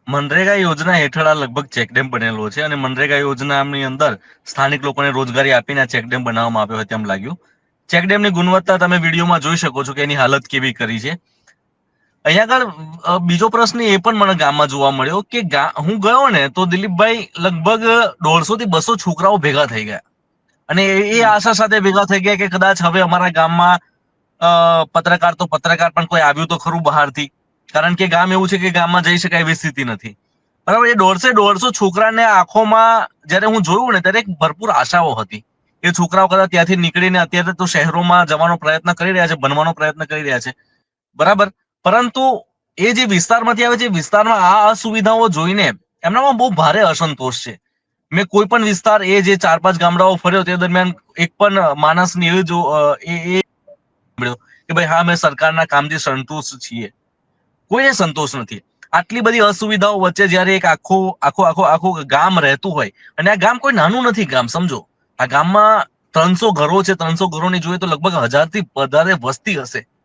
મનરેગા યોજના હેઠળ આ લગભગ ચેકડેમ બનેલો છે અને મનરેગા યોજનાની અંદર સ્થાનિક લોકોને રોજગારી આપીને આ ચેકડેમ બનાવવામાં આવ્યો હોય તેમ લાગ્યું. ચેકડેમની ગુણવત્તા તમે વિડીયોમાં જોઈ શકો છો કે એની હાલત કેવી કરી છે. અહીંયા આગળ બીજો પ્રશ્ન એ પણ મને ગામમાં જોવા મળ્યો કે હું ગયો ને તો દિલીપભાઈ લગભગ 150 થી 200 છોકરાઓ ભેગા થઈ ગયા અને એ આશા સાથે ભેગા થઈ ગયા કે કદાચ હવે અમારા ગામમાં પત્રકાર તો પત્રકાર પણ કોઈ આવ્યું તો ખરું બહારથી, કારણ કે ગામ એવું છે કે ગામમાં જઈ શકાય એવી સ્થિતિ નથી. બરાબર, એ 150 છોકરાને આંખોમાં જયારે હું જોયું ને ત્યારે એક ભરપૂર આશાઓ હતી. એ છોકરાઓ કદાચ ત્યાંથી નીકળીને અત્યારે તો શહેરોમાં જવાનો પ્રયત્ન કરી રહ્યા છે, બનવાનો પ્રયત્ન કરી રહ્યા છે, બરાબર. પરંતુ એ જે વિસ્તારમાંથી આવે છે, વિસ્તારમાં આ અસુવિધાઓ જોઈને એમનામાં બહુ ભારે અસંતોષ છે. મેં કોઈ પણ વિસ્તાર એ જે 4-5 ગામડાઓ ફર્યો તે દરમિયાન એક પણ માણસની એ જો એ કે ભાઈ હા અમે સરકારના કામથી સંતુષ્ટ છીએ, કોઈને સંતોષ નથી. આટલી બધી અસુવિધાઓ વચ્ચે જયારે એક આખું ગામ રહેતું હોય, અને આ ગામ કોઈ નાનું નથી ગામ, સમજો. આ ગામમાં 300 ઘરો છે. 300 ઘરોની જોઈએ તો લગભગ 1000 થી વધારે વસ્તી હશે.